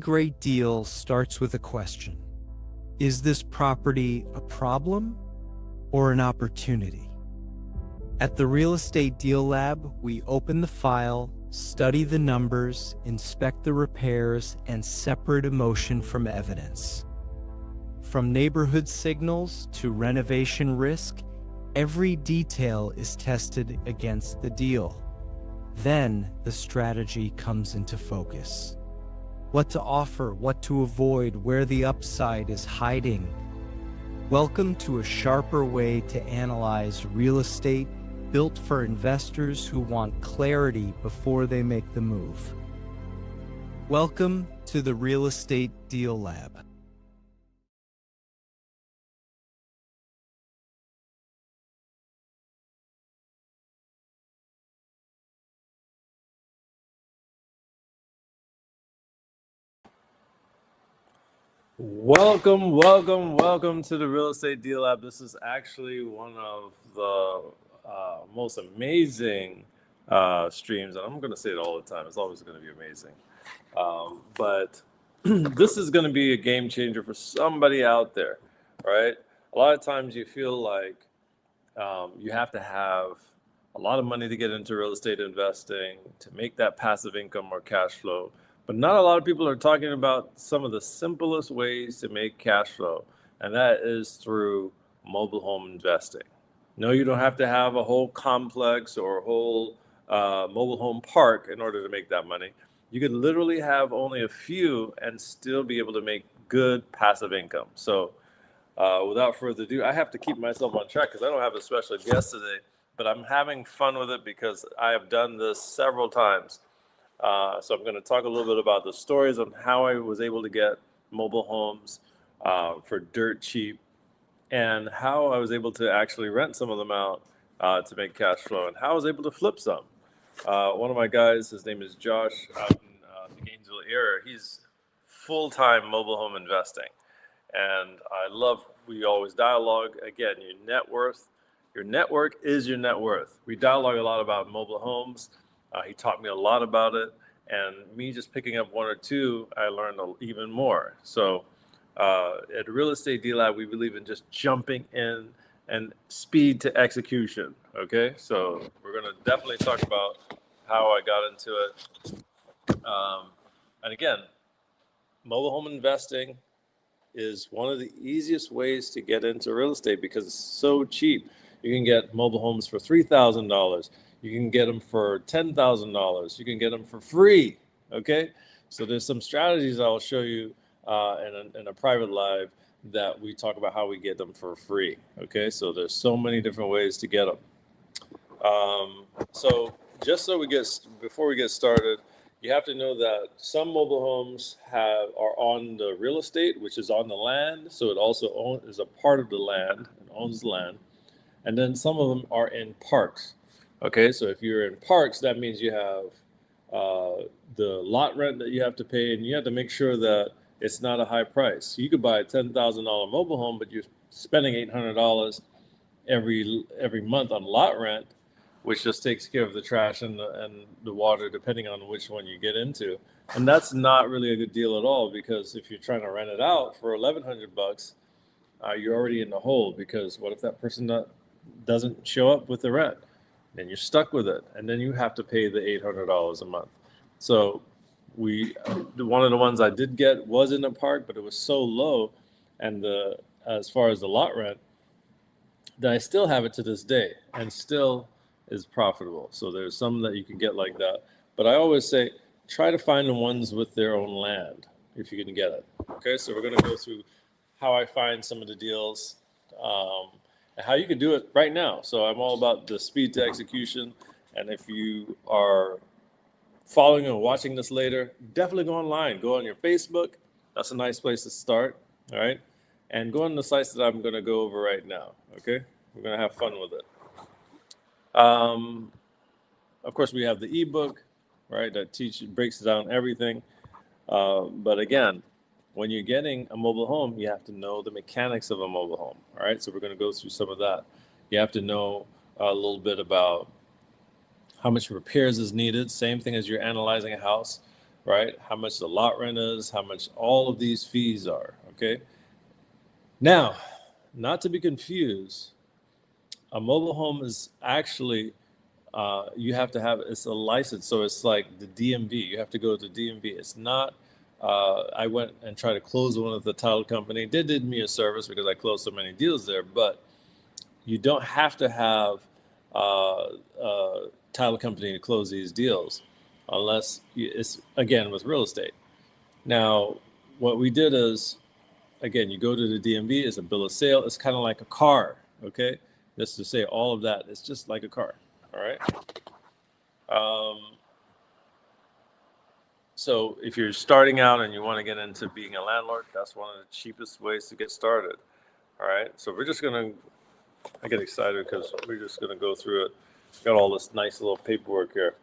great deal starts with a question. Is this property a problem or an opportunity? At the Real Estate Deal Lab, we open the file, study the numbers, inspect the repairs, and separate emotion from evidence. From neighborhood signals to renovation risk, every detail is tested against the deal. Then the strategy comes into focus. What to offer, what to avoid, where the upside is hiding. Welcome to a sharper way to analyze real estate, built for investors who want clarity before they make the move. Welcome to the Real Estate Deal Lab. Welcome to the Real Estate Deal Lab. This is actually one of the most amazing streams, and I'm going to say it all the time. It's always going to be amazing. But this is going to be a game changer for somebody out there, right? A lot of times you feel like you have to have a lot of money to get into real estate investing, to make that passive income or cash flow. But not a lot of people are talking about some of the simplest ways to make cash flow, and that is through mobile home investing. No, you don't have to have a whole complex or a whole mobile home park in order to make that money. You could literally have only a few and still be able to make good passive income. So without further ado, I have to keep myself on track because I don't have a special guest today, but I'm having fun with it because I have done this several times. So I'm going to talk a little bit about the stories on how I was able to get mobile homes for dirt cheap and how I was able to actually rent some of them out to make cash flow and how I was able to flip some. One of my guys, his name is Josh out in the Gainesville area. He's full-time mobile home investing. And we always dialogue. Again, your network is your net worth. We dialogue a lot about mobile homes. He taught me a lot about it, and me just picking up one or two, I learned even more. So at Real Estate Deal Lab, we believe in just jumping in and speed to execution, okay? So we're going to definitely talk about how I got into it. And again, mobile home investing is one of the easiest ways to get into real estate because it's so cheap. You can get mobile homes for $3,000. You can get them for $10,000. You can get them for free, okay? So there's some strategies I'll show you in a private live that we talk about how we get them for free, okay? So there's so many different ways to get them. So just before we get started, you have to know that some mobile homes are on the real estate, which is on the land. So it also is a part of the land and owns the land. And then some of them are in parks. Okay, so if you're in parks, that means you have the lot rent that you have to pay, and you have to make sure that it's not a high price. You could buy a $10,000 mobile home, but you're spending $800 every month on lot rent, which just takes care of the trash and the water, depending on which one you get into. And that's not really a good deal at all, because if you're trying to rent it out for $1,100, you're already in the hole, because what if that person doesn't show up with the rent? Then you're stuck with it, and then you have to pay the $800 a month. So one of the ones I did get was in a park, but it was so low, and as far as the lot rent, that I still have it to this day, and still is profitable. So there's some that you can get like that, but I always say try to find the ones with their own land if you can get it. Okay, so we're going to go through how I find some of the deals. And how you can do it right now. So I'm all about the speed to execution. And if you are following and watching this later, definitely go online. Go on your Facebook. That's a nice place to start. All right. And go on the sites that I'm going to go over right now. Okay. We're going to have fun with it. Of course, we have the ebook, right, that breaks down everything. But again, when you're getting a mobile home, you have to know the mechanics of a mobile home. All right, so we're going to go through some of that. You have to know a little bit about how much repairs is needed. Same thing as you're analyzing a house. right? How much the lot rent is, how much all of these fees are, okay? Now, not to be confused, a mobile home is actually, you have to have, it's a license. So it's like the DMV. You have to go to DMV. It's not, I went and tried to close one of the title company. They did me a service because I closed so many deals there, but you don't have to have a title company to close these deals unless it's, again, with real estate. Now, what we did is, again, you go to the DMV, it's a bill of sale. It's kind of like a car, okay? Just to say all of that, it's just like a car, all right? So if you're starting out and you want to get into being a landlord, that's one of the cheapest ways to get started, all right? So we're just going to, I get excited because we're just going to go through it. Got all this nice little paperwork here.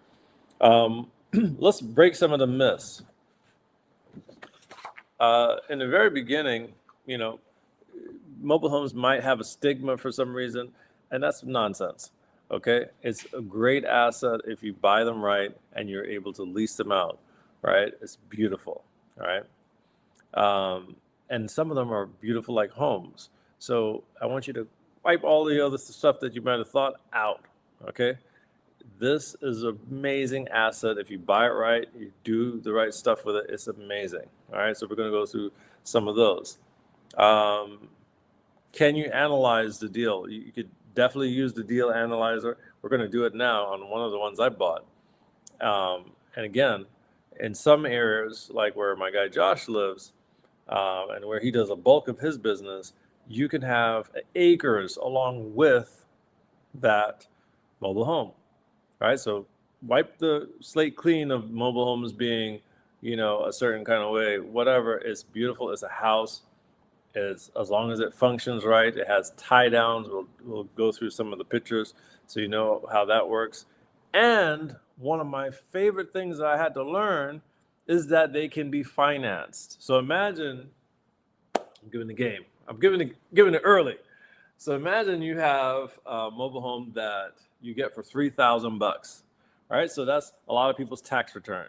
Let's break some of the myths. In the very beginning, you know, mobile homes might have a stigma for some reason, and that's nonsense. Okay, it's a great asset if you buy them right and you're able to lease them out. Right, it's beautiful. All right, and some of them are beautiful like homes. So I want you to wipe all the other stuff that you might have thought out. Okay, this is an amazing asset. If you buy it right, you do the right stuff with it, it's amazing. All right, so we're going to go through some of those. Can you analyze the deal? You could definitely use the deal analyzer. We're going to do it now on one of the ones I bought. And again, in some areas, like where my guy Josh lives, and where he does a bulk of his business, you can have acres along with that mobile home. Right, so wipe the slate clean of mobile homes being, you know, a certain kind of way. Whatever, it's beautiful. It's a house. It's, as long as it functions right, it has tie downs. We'll go through some of the pictures so you know how that works. And one of my favorite things that I had to learn is that they can be financed. So imagine, I'm giving the game. I'm giving it early. So imagine you have a mobile home that you get for $3,000, right? So that's a lot of people's tax return,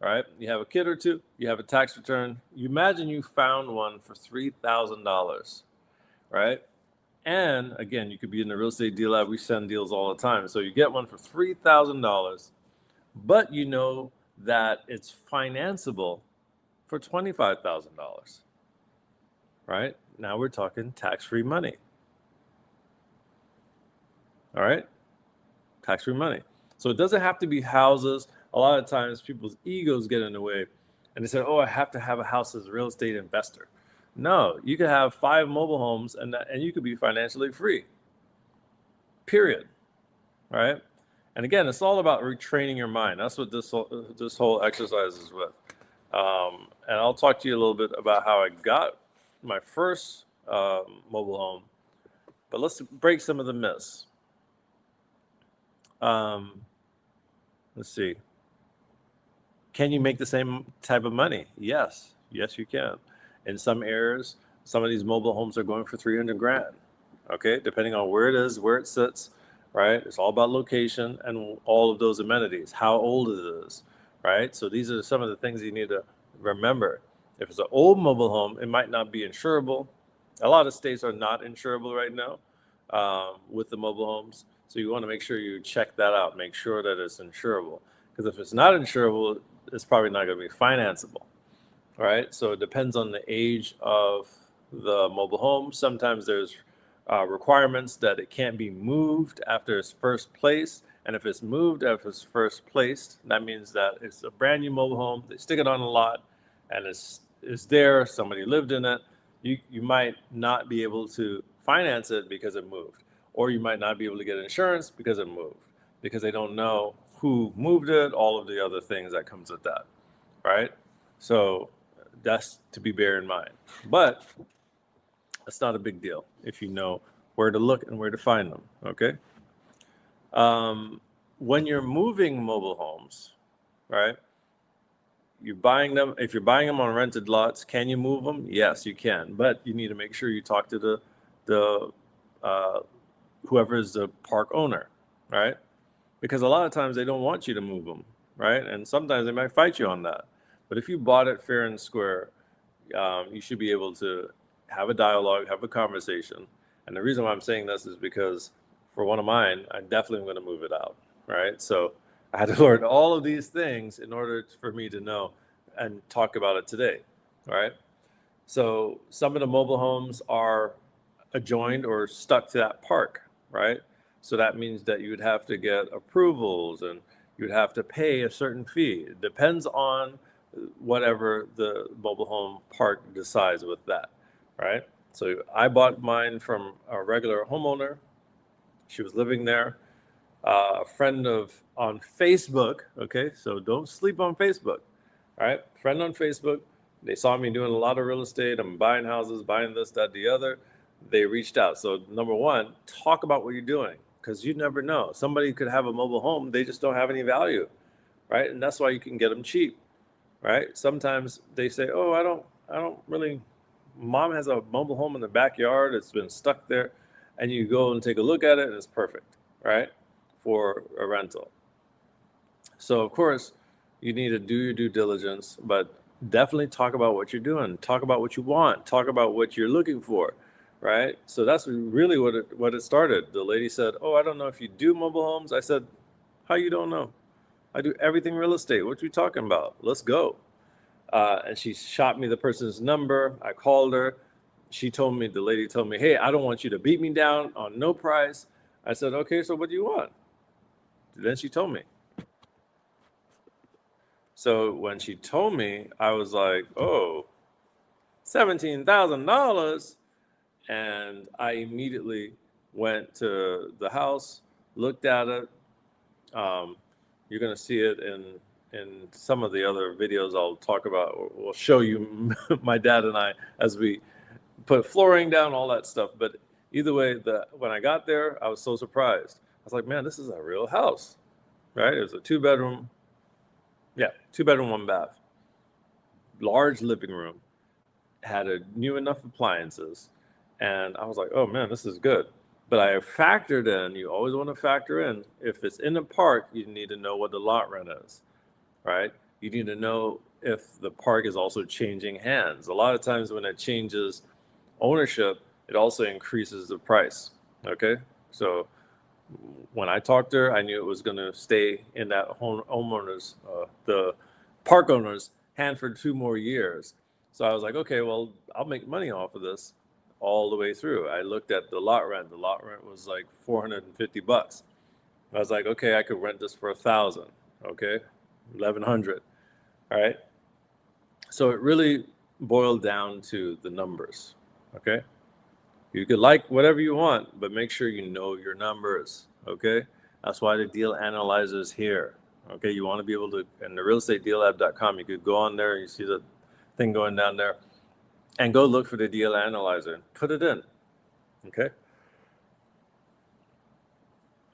right? You have a kid or two, you have a tax return. You imagine you found one for $3,000, right? And again, you could be in the real estate deal lab. We send deals all the time. So you get one for $3,000, but you know that it's financeable for $25,000, right? Now we're talking tax-free money. All right, tax-free money. So it doesn't have to be houses. A lot of times people's egos get in the way and they say, oh, I have to have a house as a real estate investor. No, you could have 5 mobile homes and you could be financially free, period, right? And again, it's all about retraining your mind. That's what this whole exercise is with. And I'll talk to you a little bit about how I got my first mobile home, but let's break some of the myths. Let's see. Can you make the same type of money? Yes, you can. In some areas, some of these mobile homes are going for 300 grand. Okay, depending on where it is, where it sits, right? It's all about location and all of those amenities, how old it is, right? So these are some of the things you need to remember. If it's an old mobile home, it might not be insurable. A lot of states are not insurable right now with the mobile homes. So you want to make sure you check that out, make sure that it's insurable. Because if it's not insurable, it's probably not going to be financeable, right? So it depends on the age of the mobile home. Sometimes there's requirements that it can't be moved after it's first placed. And if it's moved after it's first placed, that means that it's a brand new mobile home. They stick it on a lot and it's there, somebody lived in it. You might not be able to finance it because it moved. Or you might not be able to get insurance because it moved, because they don't know who moved it, all of the other things that comes with that, right? So that's to be bear in mind. But it's not a big deal if you know where to look and where to find them, okay? When you're moving mobile homes, right, you're buying them, if you're buying them on rented lots, can you move them? Yes, you can, but you need to make sure you talk to the whoever is the park owner, right? Because a lot of times they don't want you to move them, right? And sometimes they might fight you on that. But if you bought it fair and square, you should be able to have a dialogue, have a conversation. And the reason why I'm saying this is because for one of mine, I definitely am going to move it out, right? So I had to learn all of these things in order for me to know and talk about it today, right? So some of the mobile homes are adjoined or stuck to that park, right? So that means that you would have to get approvals and you'd have to pay a certain fee. It depends on whatever the mobile home park decides with that, right? So I bought mine from a regular homeowner. She was living there. A friend of on Facebook, okay? So don't sleep on Facebook, all right? Friend on Facebook. They saw me doing a lot of real estate. I'm buying houses, buying this, that, the other. They reached out. So number one, talk about what you're doing because you never know. Somebody could have a mobile home. They just don't have any value, right? And that's why you can get them cheap, right? Sometimes they say, "Oh, I don't really. Mom has a mobile home in the backyard. It's been stuck there," and you go and take a look at it, and it's perfect, right, for a rental. So of course, you need to do your due diligence, but definitely talk about what you're doing. Talk about what you want. Talk about what you're looking for, right? So that's really what it started. The lady said, "Oh, I don't know if you do mobile homes." I said, "How you don't know? I do everything real estate. What you talking about? Let's go." And she shot me the person's number. I called her. The lady told me, "Hey, I don't want you to beat me down on no price." I said, "Okay, so what do you want?" Then she told me. So when she told me, I was like, "Oh, $17,000." And I immediately went to the house, looked at it. Um, you're going to see it in some of the other videos I'll talk about. We'll show you my dad and I as we put flooring down, all that stuff. But either way, when I got there, I was so surprised. I was like, "Man, this is a real house, right?" It was a two-bedroom, yeah, two-bedroom, one bath, large living room, had a new enough appliances, and I was like, "Oh man, this is good." But I factored in. You always want to factor in if it's in the park. You need to know what the lot rent is, right? You need to know if the park is also changing hands. A lot of times when it changes ownership, it also increases the price. Okay, so when I talked to her, I knew it was going to stay in that homeowner's, the park owner's hand for 2 more years. So I was like, okay, well, I'll make money off of this all the way through. I looked at the lot rent. The lot rent was like $450. I was like, okay, I could rent this for 1,000. Okay, 1,100. All right. So it really boiled down to the numbers. Okay. You could like whatever you want, but make sure you know your numbers. Okay. That's why the deal analyzer is here. Okay. You want to be able to, and the realestatedeallab.com, you could go on there, you see the thing going down there, and go look for the deal analyzer and put it in. Okay.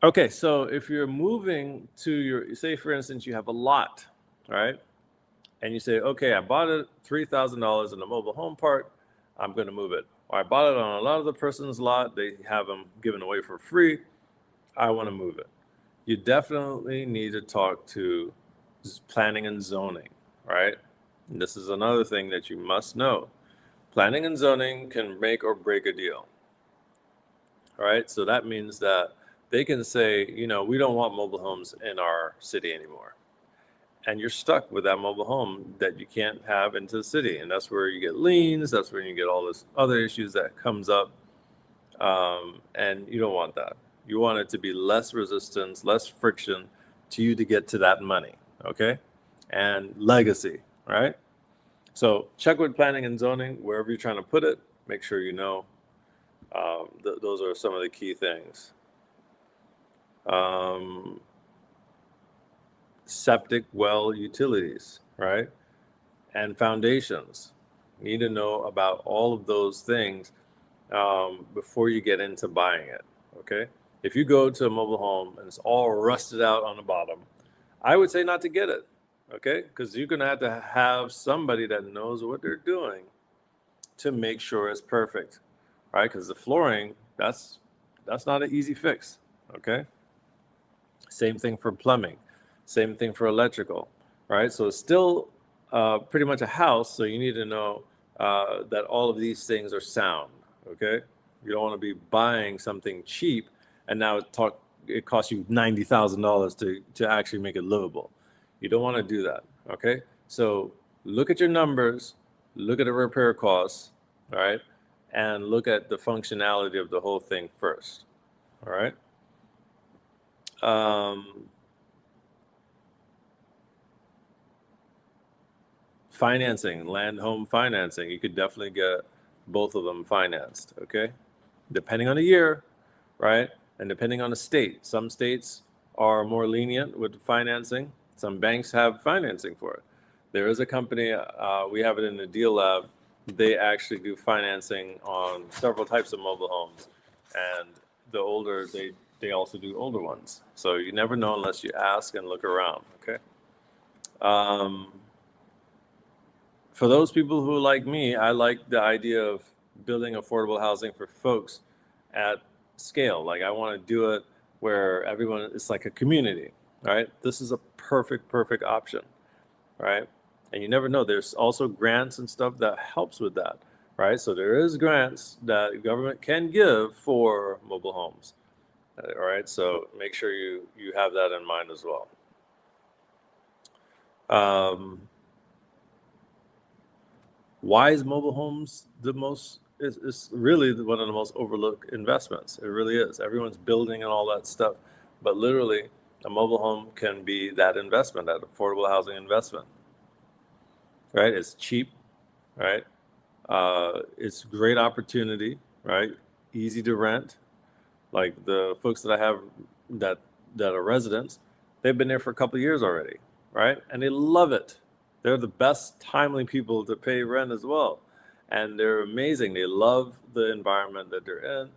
Okay. So if you're moving to your, say, for instance, you have a lot, right? And you say, okay, I bought it $3,000 in the mobile home park. I'm going to move it. Or I bought it on a lot of the person's lot. They have them given away for free. I want to move it. You definitely need to talk to planning and zoning, right? And this is another thing that you must know. Planning and zoning can make or break a deal, all right? So that means that they can say, we don't want mobile homes in our city anymore. And you're stuck with that mobile home that you can't have into the city. And that's where you get liens. That's where you get all this other issues that comes up. And you don't want that. You want it to be less resistance, less friction to you to get to that money. Okay. And legacy, right? So check with planning and zoning, wherever you're trying to put it, make sure you know. Those are some of the key things. Septic well utilities, right? And foundations. You need to know about all of those things before you get into buying it, okay? If you go to a mobile home and it's all rusted out on the bottom, I would say not to get it, okay? Because you're going to have somebody that knows what they're doing to make sure it's perfect, right? Because the flooring, that's not an easy fix, okay? Same thing for plumbing. Same thing for electrical, right? So it's still pretty much a house, so you need to know that all of these things are sound. Okay, you don't want to be buying something cheap and now it costs you $90,000 to actually make it livable. You don't want to do that. Okay, so look at your numbers, look at the repair costs, all right, and look at the functionality of the whole thing first. All right. Financing, land home financing, you could definitely get both of them financed. Okay, depending on the year, right, and depending on the state. Some states are more lenient with financing. Some banks have financing for it. There is a company, we have it in the deal lab. They actually do financing on several types of mobile homes, and the older they also do older ones. So you never know unless you ask and look around. Okay. Um, for those people who like me, I like the idea of building affordable housing for folks at scale. Like I want to do it where everyone, it's like a community, right? This is a perfect option, right? And you never know. There's also grants and stuff that helps with that, right? So there is grants that government can give for mobile homes, all right? So make sure you have that in mind as well. Why is mobile homes the most, is really one of the most overlooked investments. It really is. Everyone's building and all that stuff, but literally a mobile home can be that investment, that affordable housing investment, right? It's cheap, right? It's great opportunity, right? Easy to rent. Like the folks that I have that that are residents, they've been there for a couple of years already, right? And they love it. They're the best timely people to pay rent as well. And they're amazing. They love the environment that they're in,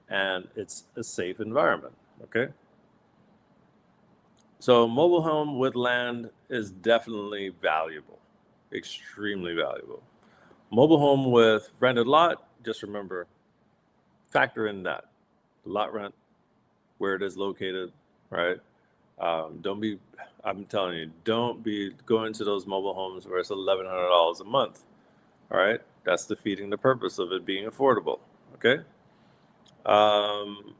and it's a safe environment. Okay. So mobile home with land is definitely valuable, extremely valuable. Mobile home with rented lot, just remember, factor in that lot rent, where it is located, right? Don't be, I'm telling you, don't be going to those mobile homes where it's $1,100 a month. All right, that's defeating the purpose of it being affordable. Okay. Um,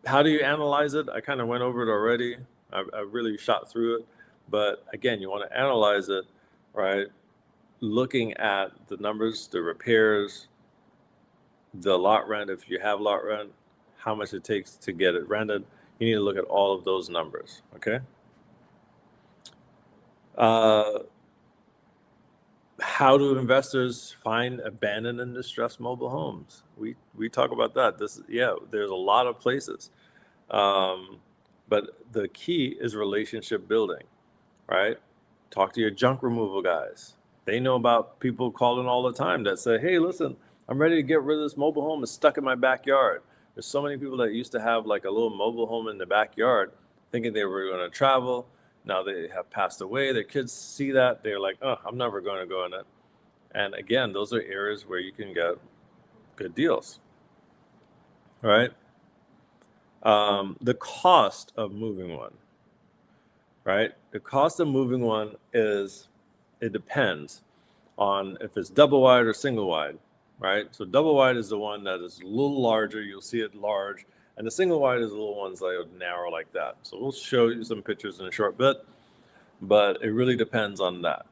how do you analyze it? I kind of went over it already. I really shot through it, but again, you want to analyze it, right? Looking at the numbers, the repairs, the lot rent, if you have lot rent, how much it takes to get it rented. You need to look at all of those numbers. Okay. How do investors find abandoned and distressed mobile homes? We talk about that. There's a lot of places, but the key is relationship building, right? Talk to your junk removal guys. They know about people calling all the time that say, "Hey, listen, I'm ready to get rid of this mobile home. It's stuck in my backyard." There's so many people that used to have like a little mobile home in the backyard, thinking they were going to travel. Now they have passed away. Their kids see that. They're like, "Oh, I'm never going to go in it." And again, those are areas where you can get good deals, right? The cost of moving one, right? The cost of moving one it depends on if it's double wide or single wide, right? So double wide is the one that is a little larger. You'll see it large. And the single wide is the little ones that are narrow like that. So we'll show you some pictures in a short bit, but it really depends on that,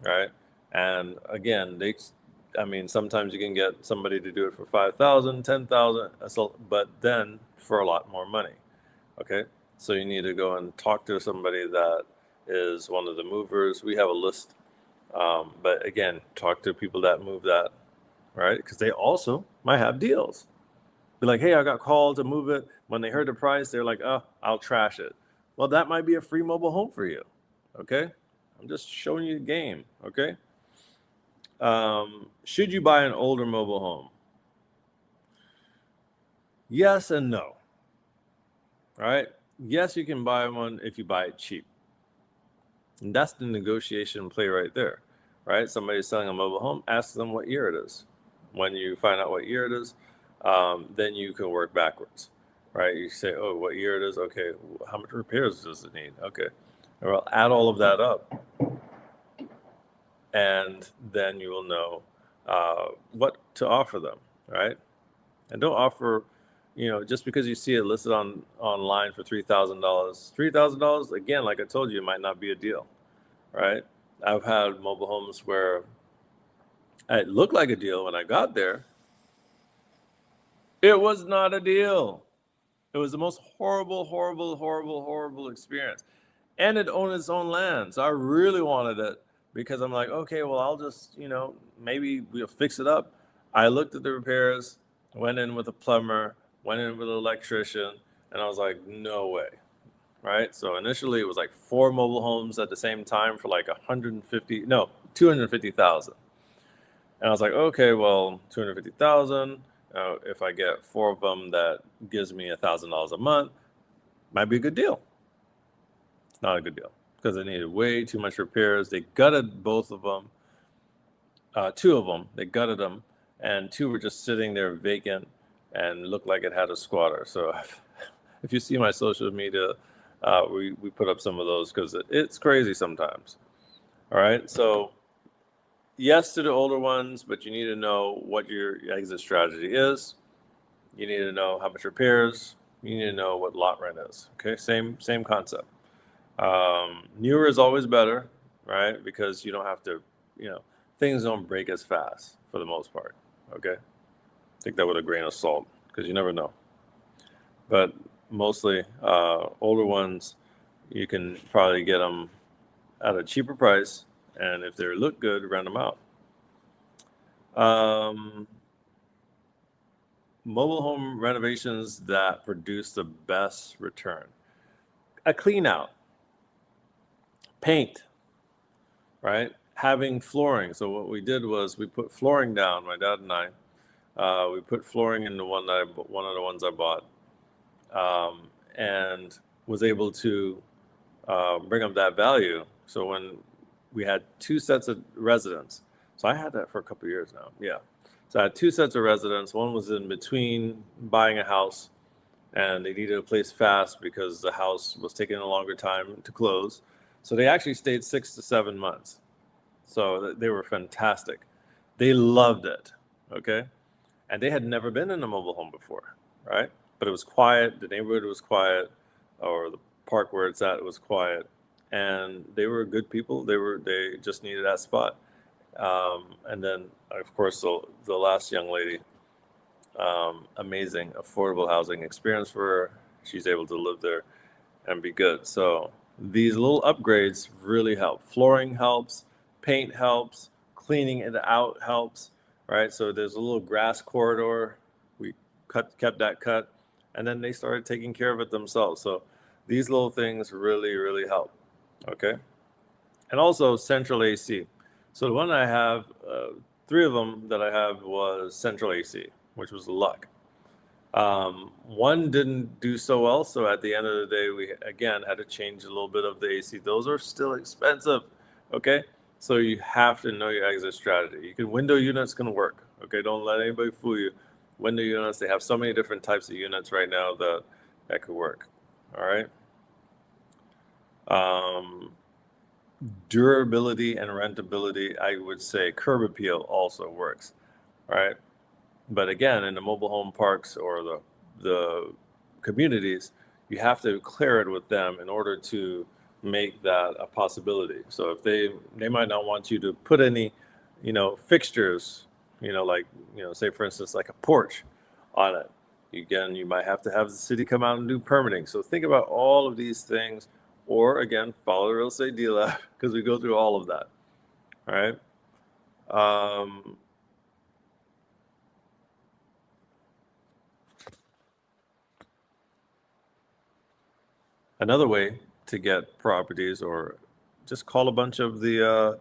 right? And again, sometimes you can get somebody to do it for 5,000, 10,000, but then for a lot more money. Okay. So you need to go and talk to somebody that is one of the movers. We have a list. But again, talk to people that move that, right? Because they also might have deals. Be like, "Hey, I got called to move it." When they heard the price, they're like, "Oh, I'll trash it." Well, that might be a free mobile home for you. Okay. I'm just showing you the game. Okay. Should you buy an older mobile home? Yes and no. All right. Yes, you can buy one if you buy it cheap. And that's the negotiation play right there, right? Somebody's selling a mobile home, ask them what year it is. When you find out what year it is, then you can work backwards, right? You say, "Oh, what year it is? Okay, how much repairs does it need?" Okay, well, add all of that up, and then you will know what to offer them, right? And don't offer, just because you see it listed online for $3,000. $3,000, again, like I told you, it might not be a deal, right? I've had mobile homes where it looked like a deal when I got there. It was not a deal. It was the most horrible, horrible, horrible, horrible experience. And it owned its own land. So I really wanted it because I'm like, okay, well, I'll just, maybe we'll fix it up. I looked at the repairs, went in with a plumber, went in with an electrician, and I was like, no way. Right. So initially it was like 4 mobile homes at the same time for like 250,000. And I was like, okay, well, 250,000. If I get 4 of them, that gives me $1,000 a month. Might be a good deal. It's not a good deal because they needed way too much repairs. They gutted both of them. 2 of them, they gutted them, and 2 were just sitting there vacant and looked like it had a squatter. So if you see my social media, we put up some of those because it's crazy sometimes. All right. So yes to the older ones, but you need to know what your exit strategy is. You need to know how much repairs. You need to know what lot rent is. Okay, same concept. Newer is always better, right? Because you don't have to, things don't break as fast for the most part. Okay, take that with a grain of salt because you never know. But mostly older ones, you can probably get them at a cheaper price, and if they look good, rent them out. Mobile home renovations that produce the best return. A clean out, paint, right? Having flooring. So what we did was we put flooring down, my dad and I. We put flooring in one of the ones I bought, and was able to bring up that value. So when we had 2 sets of residents, so I had that for a couple of years now. Yeah. So I had 2 sets of residents. One was in between buying a house, and they needed a place fast because the house was taking a longer time to close. So they actually stayed 6 to 7 months. So they were fantastic. They loved it. Okay. And they had never been in a mobile home before, right? But it was quiet. The neighborhood was quiet, or the park where it's at was quiet. And they were good people. They just needed that spot. And then, of course, the last young lady, amazing affordable housing experience for her. She's able to live there and be good. So these little upgrades really help. Flooring helps, paint helps, cleaning it out helps, right? So there's a little grass corridor. We kept that cut, and then they started taking care of it themselves. So these little things really, really help. Okay. And also central AC. So the one I have, 3 of them that I have was central AC, which was luck. One didn't do so well, so at the end of the day, we again had to change a little bit of the AC. Those are still expensive, okay? So you have to know your exit strategy. You can window units can work, okay? Don't let anybody fool you. Window units, they have so many different types of units right now that could work, all right? Durability and rentability, I would say curb appeal also works, right? But again, in the mobile home parks or the communities, you have to clear it with them in order to make that a possibility. So if they might not want you to put any, fixtures, like, say for instance, like a porch on it. Again, you might have to have the city come out and do permitting. So think about all of these things, or again, follow the real estate deal app because we go through all of that. All right. Another way to get properties, or just call a bunch of the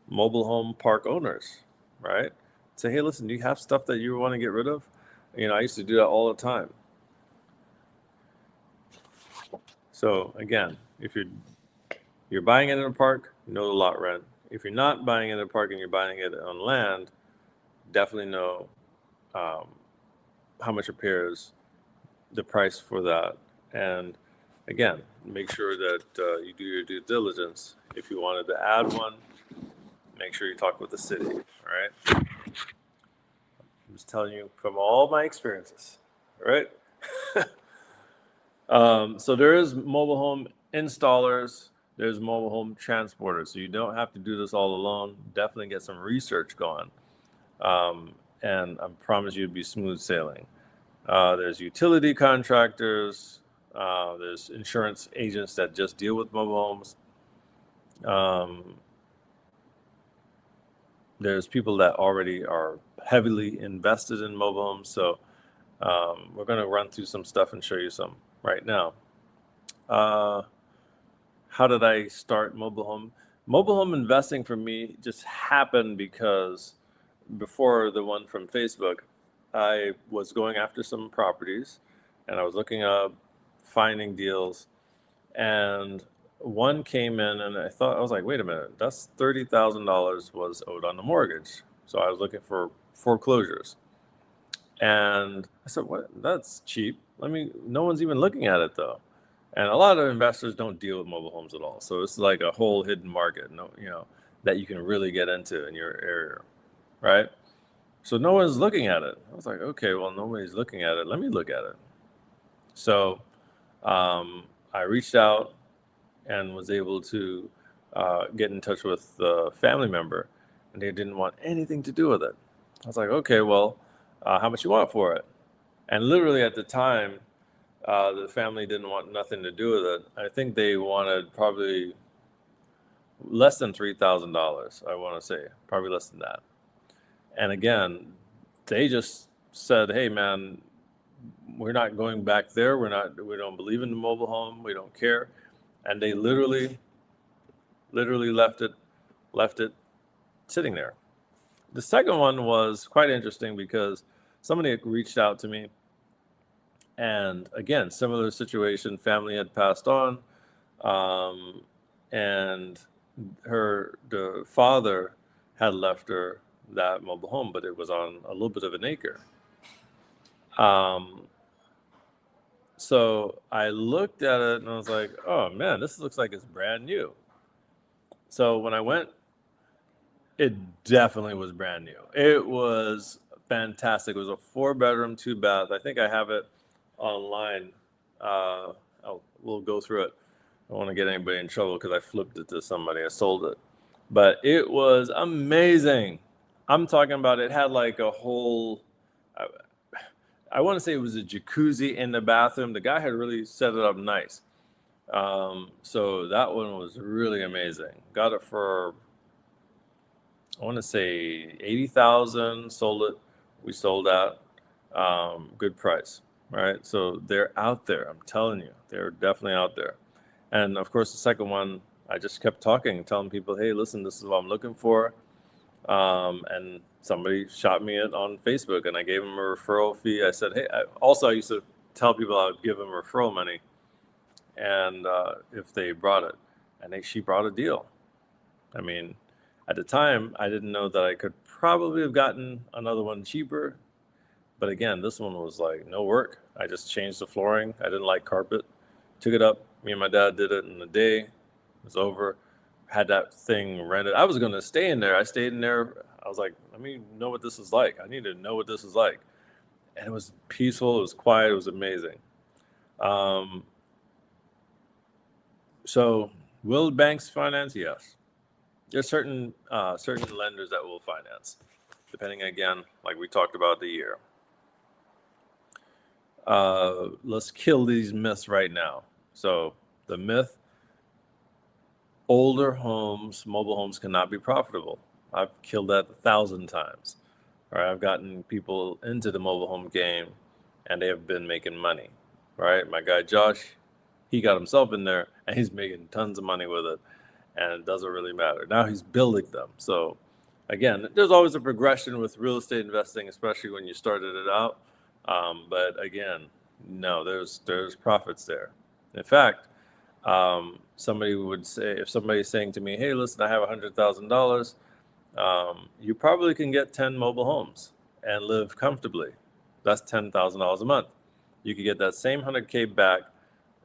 mobile home park owners, right? Say, hey, listen, do you have stuff that you want to get rid of? I used to do that all the time. So again, if you're buying it in a park, know the lot rent. If you're not buying it in a park and you're buying it on land, definitely know how much repairs, the price for that, and again, make sure that you do your due diligence. If you wanted to add one, make sure you talk with the city. All right. I'm just telling you from all my experiences. All right. So there is mobile home installers, there's mobile home transporters. So you don't have to do this all alone. Definitely get some research going. And I promise you it'd be smooth sailing. There's utility contractors, there's insurance agents that just deal with mobile homes. There's people that already are heavily invested in mobile homes. So we're going to run through some stuff and show you some right now. How did I start mobile home? Mobile home investing for me just happened because before the one from Facebook, I was going after some properties and I was looking up, finding deals, and one came in and I was like, wait a minute, that's $30,000 was owed on the mortgage. So I was looking for foreclosures. And I said, what? That's cheap. No one's even looking at it though. And a lot of investors don't deal with mobile homes at all. So it's like a whole hidden market, that you can really get into in your area, right? So no one's looking at it. I was like, okay, well, nobody's looking at it. Let me look at it. So I reached out and was able to get in touch with the family member, and they didn't want anything to do with it. I was like, okay, well, how much you want for it? And literally at the time, the family didn't want nothing to do with it. I think they wanted probably less than $3,000. I want to say probably less than that. And again, they just said, "Hey, man, we're not going back there. We don't believe in the mobile home. We don't care." And they literally left it sitting there. The second one was quite interesting because somebody had reached out to me. And again, similar situation, family had passed on, and the father had left her that mobile home, but it was on a little bit of an acre. So I looked at it and I was like, oh man, this looks like it's brand new. So when I went, it definitely was brand new. It was fantastic. It was a 4-bedroom, 2-bath. I think I have it online. We'll go through it. I don't want to get anybody in trouble because I flipped it to somebody. I sold it. But it was amazing. I'm talking about it had like a whole, I want to say it was a jacuzzi in the bathroom. The guy had really set it up nice. So that one was really amazing. Got it for, I want to say 80,000, sold it. We sold that. Good price, right? So they're out there. I'm telling you, they're definitely out there. And of course, the second one, I just kept talking, telling people, hey, listen, this is what I'm looking for. And somebody shot me it on Facebook and I gave them a referral fee. I said, hey, I used to tell people I would give them referral money and if they brought it. And she brought a deal. I mean, at the time, I didn't know that I could probably have gotten another one cheaper. But again, this one was like no work. I just changed the flooring. I didn't like carpet. Took it up. Me and my dad did it in a day. It was over. Had that thing rented. I was going to stay in there. I stayed in there. I was like, let me know what this is like. I need to know what this is like. And it was peaceful. It was quiet. It was amazing. So will banks finance? Yes. There's certain lenders that will finance, depending, again, like we talked about, the year. Let's kill these myths right now. So the myth, older homes, mobile homes cannot be profitable. I've killed that 1,000 times. Right? I've gotten people into the mobile home game and they have been making money. Right? My guy Josh, he got himself in there and he's making tons of money with it. And it doesn't really matter. Now he's building them. So again, there's always a progression with real estate investing, especially when you started it out. But again, no, there's profits there. In fact, somebody would say, if somebody's saying to me, hey, listen, I have $100,000, you probably can get 10 mobile homes and live comfortably. That's $10,000 a month. You could get that same 100K back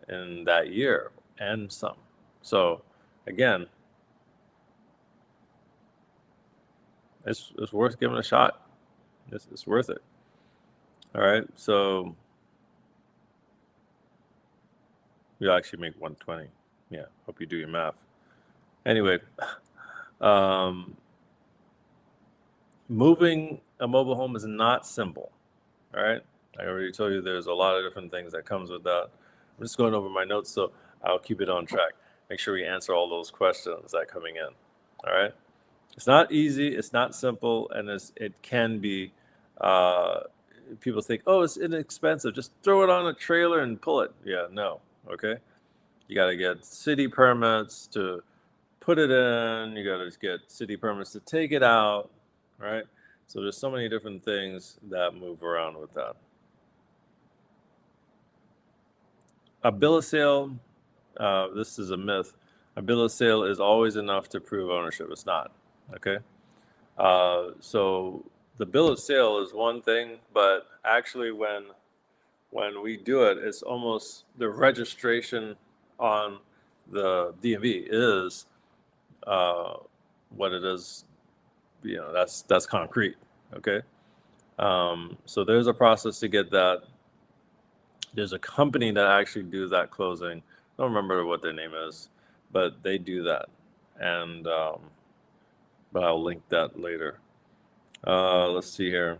in that year and some. So again, it's worth giving a shot. It's worth it. All right. So you actually make 120. Yeah. Hope you do your math. Anyway, um, moving a mobile home is not simple. All right. I already told you there's a lot of different things that comes with that. I'm just going over my notes, so I'll keep it on track. Make sure we answer all those questions that are coming in. All right. It's not easy. It's not simple, and it can be. Uh, People think, oh, it's inexpensive. Just throw it on a trailer and pull it. Yeah, no. Okay. You got to get city permits to put it in. You got to get city permits to take it out. Right. So there's so many different things that move around with that. A bill of sale, this is a myth. A bill of sale is always enough to prove ownership. It's not. Okay. So the bill of sale is one thing, but actually when we do it, it's almost the registration on the DMV is what it is. You know, that's concrete. Okay. So there's a process to get that. There's a company that actually do that closing. I don't remember what their name is, but they do that, and but I'll link that later. Let's see here.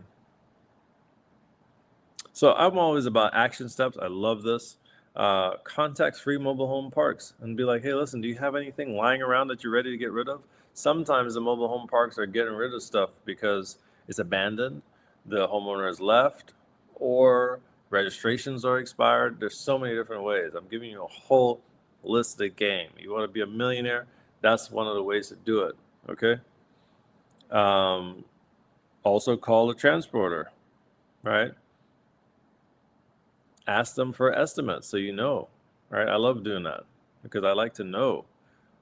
So I'm always about action steps. I love this. Contact free mobile home parks and be like, hey, listen, do you have anything lying around that you're ready to get rid of? Sometimes the mobile home parks are getting rid of stuff because it's abandoned, the homeowner has left, or registrations are expired. There's so many different ways. I'm giving you a whole holistic game. You want to be a millionaire? That's one of the ways to do it. Okay. Um, Also call a transporter, right? Ask them for estimates so you know, right? I love doing that because I like to know,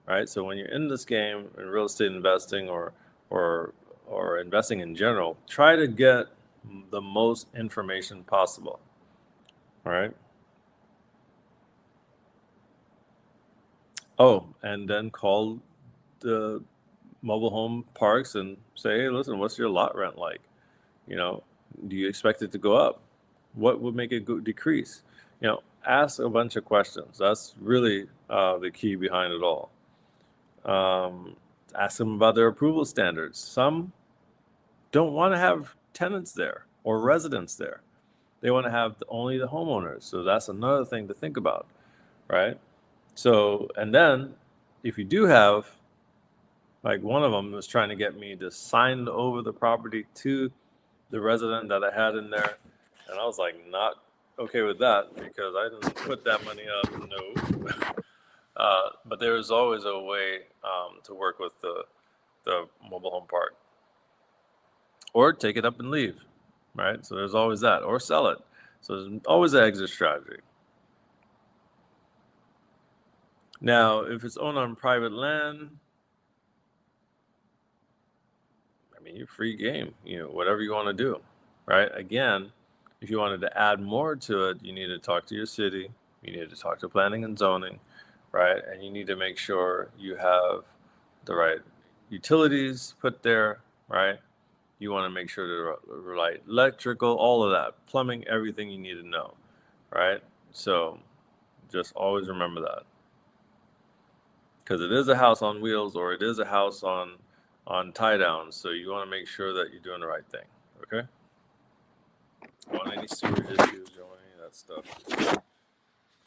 right? So when you're in this game in real estate investing or or investing in general, try to get the most information possible, all right? Oh, and then call the mobile home parks and say, hey, listen, what's your lot rent like? You know, do you expect it to go up? What would make it decrease? You know, ask a bunch of questions. That's really the key behind it all. Um, Ask them about their approval standards. Some don't want to have tenants there or residents there. They want to have only the homeowners. So that's another thing to think about, right? So, and then if you do have, like one of them was trying to get me to sign over the property to the resident that I had in there, and I was like, not okay with that because I didn't put that money up. No, but there is always a way to work with the mobile home park, or take it up and leave, right? So there's always that, or sell it. So there's always an exit strategy. Now, if it's owned on private land, I mean, you're free game. You know, whatever you want to do, right? Again, if you wanted to add more to it, you need to talk to your city. You need to talk to planning and zoning, right? And you need to make sure you have the right utilities put there, right? You want to make sure the right electrical, all of that, plumbing, everything you need to know, right? So just always remember that because it is a house on wheels or it is a house on tie downs. So you want to make sure that you're doing the right thing. Okay. Don't want any sewage issues, don't want any of that stuff.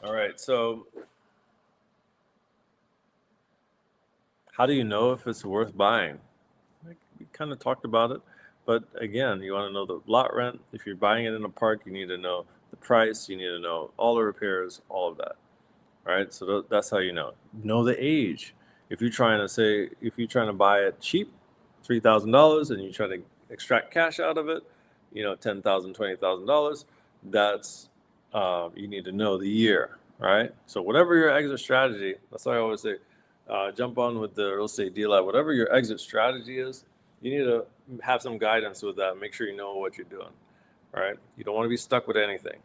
All right. So how do you know if it's worth buying? We kind of talked about it, but again, you want to know the lot rent. If you're buying it in a park, you need to know the price. You need to know all the repairs, all of that. All right. So that's how you know. Know the age. If you're trying to buy it cheap, $3,000, and you try to extract cash out of it, you know, $10,000, $20,000. That's you need to know the year, right? So whatever your exit strategy, that's why I always say, jump on with the real estate deal lab. Whatever your exit strategy is, you need to have some guidance with that. Make sure you know what you're doing, right? You don't want to be stuck with anything.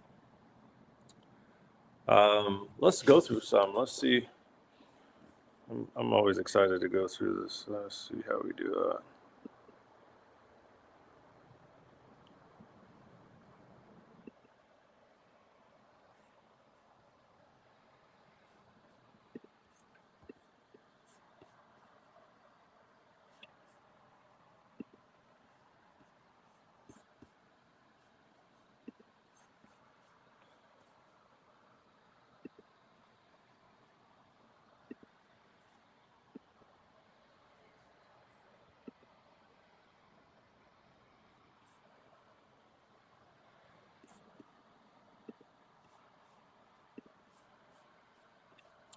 Let's go through some. Let's see. I'm always excited to go through this. Let's see how we do that.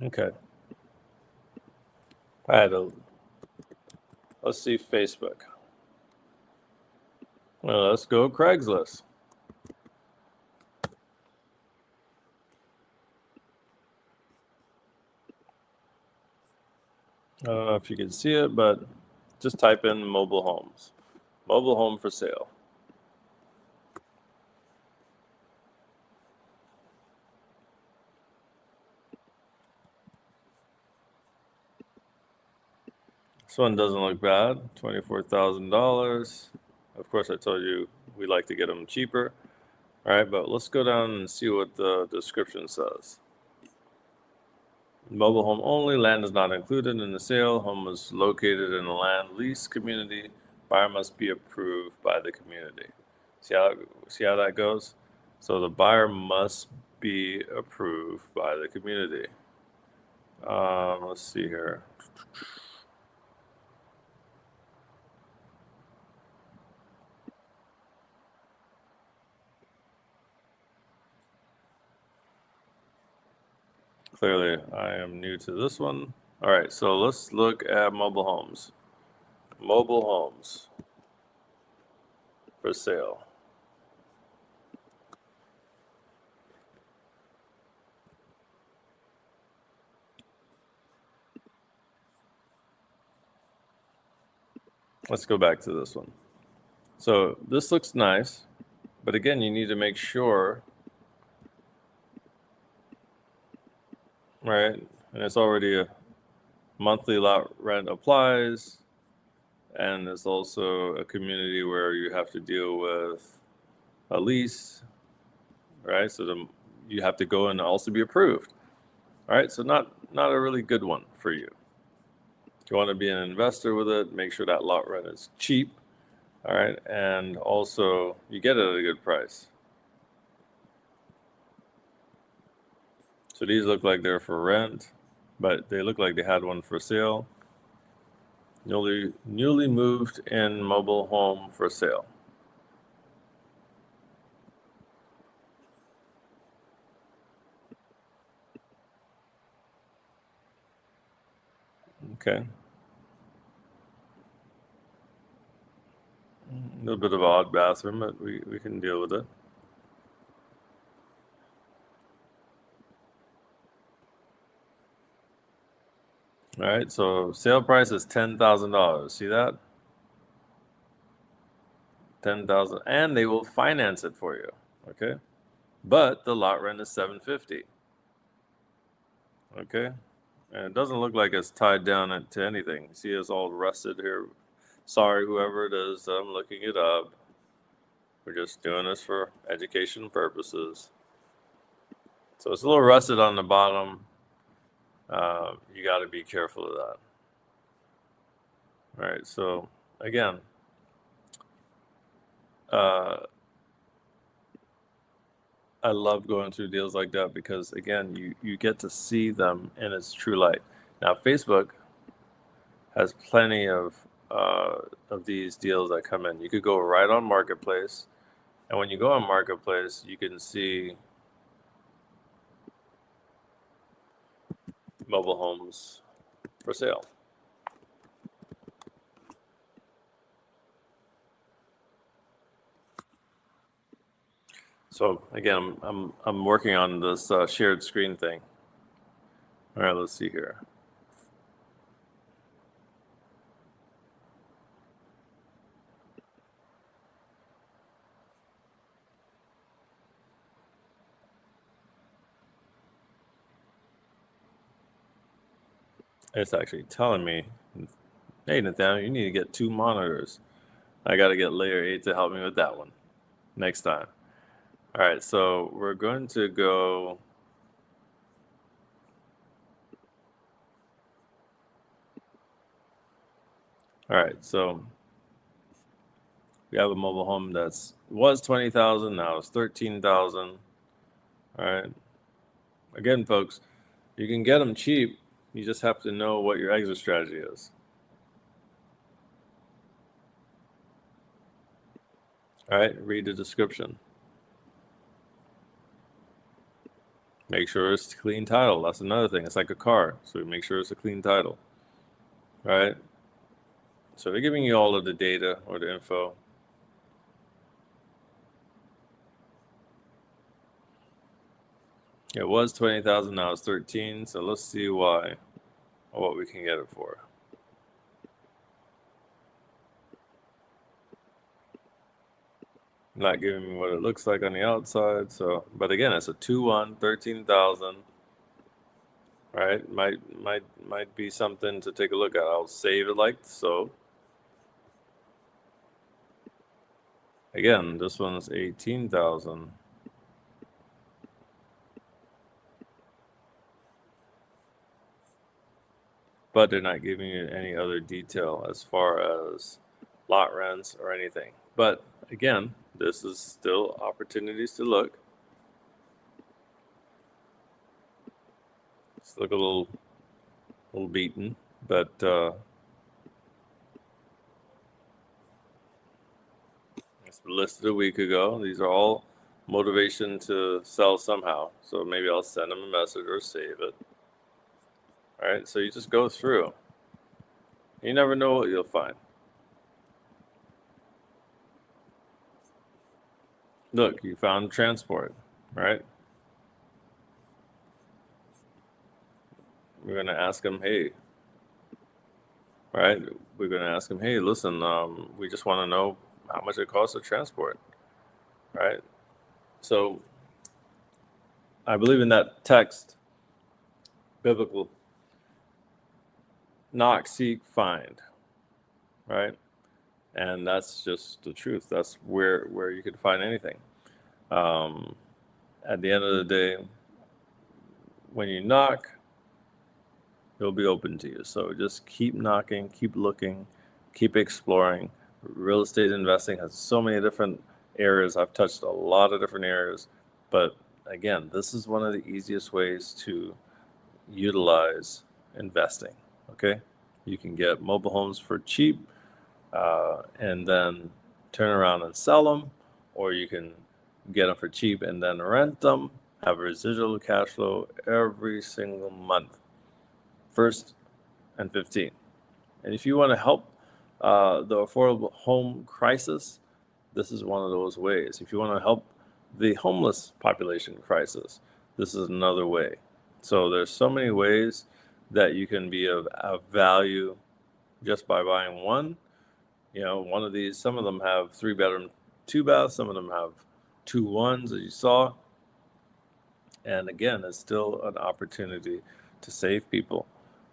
Okay. I had a, let's see Facebook. Well, let's go Craigslist. I don't know if you can see it, but just type in mobile homes. Mobile home for sale. This one doesn't look bad. $24,000. Of course, I told you we like to get them cheaper. All right, but let's go down and see what the description says. Mobile home only. Land is not included in the sale. Home is located in a land lease community. Buyer must be approved by the community. See how that goes? So the buyer must be approved by the community. Let's see here. Clearly, I am new to this one. All right, so let's look at mobile homes. Mobile homes for sale. Let's go back to this one. So this looks nice, but again, you need to make sure, right? And it's already a monthly lot rent applies, and it's also a community where you have to deal with a lease, right? So you have to go and also be approved. All right, so not a really good one for you. If you want to be an investor with it, make sure that lot rent is cheap. All right, and also you get it at a good price. So these look like they're for rent, but they look like they had one for sale. Newly moved in mobile home for sale. Okay. A little bit of an odd bathroom, but we can deal with it. All right, so sale price is $10,000. See that? 10,000, and they will finance it for you. Okay, but the lot rent is $750. Okay, and it doesn't look like it's tied down to anything. See, it's all rusted here. Sorry, whoever it is, I'm looking it up. We're just doing this for education purposes. So it's a little rusted on the bottom. You got to be careful of that. All right, so again, uh, I love going through deals like that because again, you get to see them in its true light. Now, Facebook has plenty of these deals that come in. You could go right on Marketplace, and when you go on Marketplace, you can see mobile homes for sale. So again, I'm working on this shared screen thing. All right, let's see here. It's actually telling me, hey, Nathaniel, you need to get 2 monitors. I got to get Layer 8 to help me with that one next time. All right, so we're going to go. All right, so we have a mobile home was 20,000, now it's 13,000. All right. Again, folks, you can get them cheap. You just have to know what your exit strategy is. All right, read the description. Make sure it's clean title. That's another thing. It's like a car, so we make sure it's a clean title, right? So they're giving you all of the data or the info. It was 20,000, now it's 13. So let's see why or what we can get it for. Not giving me what it looks like on the outside. So, but again, it's a 2-1, 13,000. Right? Might be something to take a look at. I'll save it like so. Again, this one's 18,000. But they're not giving you any other detail as far as lot rents or anything. But again, this is still opportunities to look. It's look a little beaten, but it's listed a week ago. These are all motivation to sell somehow. So maybe I'll send them a message or save it. All right, so you just go through. You never know what you'll find. Look, you found transport, right? We're going to ask them, hey, right? We're going to ask them, hey, listen, we just want to know how much it costs to transport, right? So I believe in that text, biblical, knock, seek, find, right? And that's just the truth. That's where you can find anything. At the end of the day, when you knock, it'll be open to you. So just keep knocking, keep looking, keep exploring. Real estate investing has so many different areas. I've touched a lot of different areas. But again, this is one of the easiest ways to utilize investing, okay? You can get mobile homes for cheap and then turn around and sell them, or you can get them for cheap and then rent them, have a residual cash flow every single month, 1st and 15th. And if you want to help the affordable home crisis, this is one of those ways. If you want to help the homeless population crisis, this is another way. So there's so many ways that you can be of value just by buying one. You know, one of these, some of them have 3-bedroom, 2-bath, some of them have 2-1s, as you saw. And again, it's still an opportunity to save people.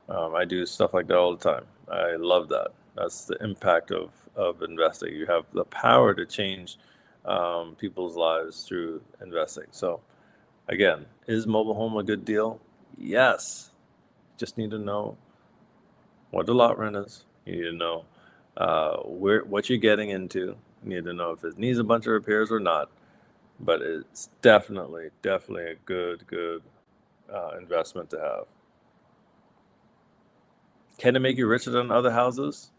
I do stuff like that all the time. I love that. That's the impact of investing. You have the power to change people's lives through investing. So again, is mobile home a good deal? Yes. Just need to know what the lot rent is. You need to know what you're getting into. You need to know if it needs a bunch of repairs or not. But it's definitely a good investment to have. Can it make you richer than other houses?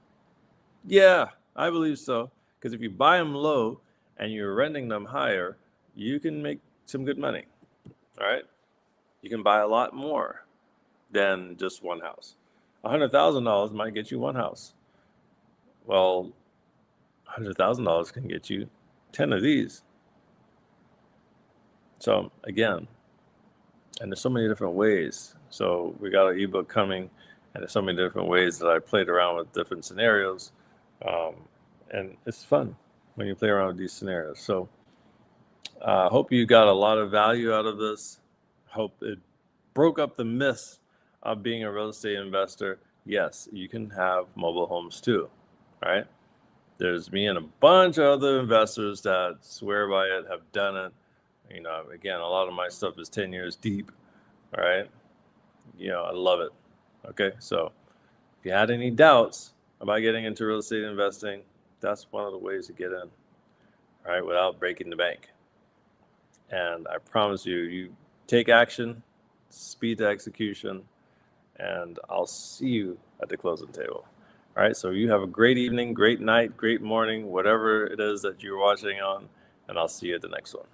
Yeah, I believe so. Because if you buy them low and you're renting them higher, you can make some good money. All right? You can buy a lot more than just one house. $100,000 might get you one house. Well, $100,000 can get you 10 of these. So again, and there's so many different ways. So we got an ebook coming, and there's so many different ways that I played around with different scenarios. And it's fun when you play around with these scenarios. So I hope you got a lot of value out of this. Hope it broke up the myths of being a real estate investor. Yes, you can have mobile homes too, right? There's me and a bunch of other investors that swear by it, have done it. You know, again, a lot of my stuff is 10 years deep, all right? You know, I love it. Okay, so if you had any doubts about getting into real estate investing, that's one of the ways to get in, all right, without breaking the bank. And I promise you, you take action, speed to execution, and I'll see you at the closing table. All right, so you have a great evening, great night, great morning, whatever it is that you're watching on, and I'll see you at the next one.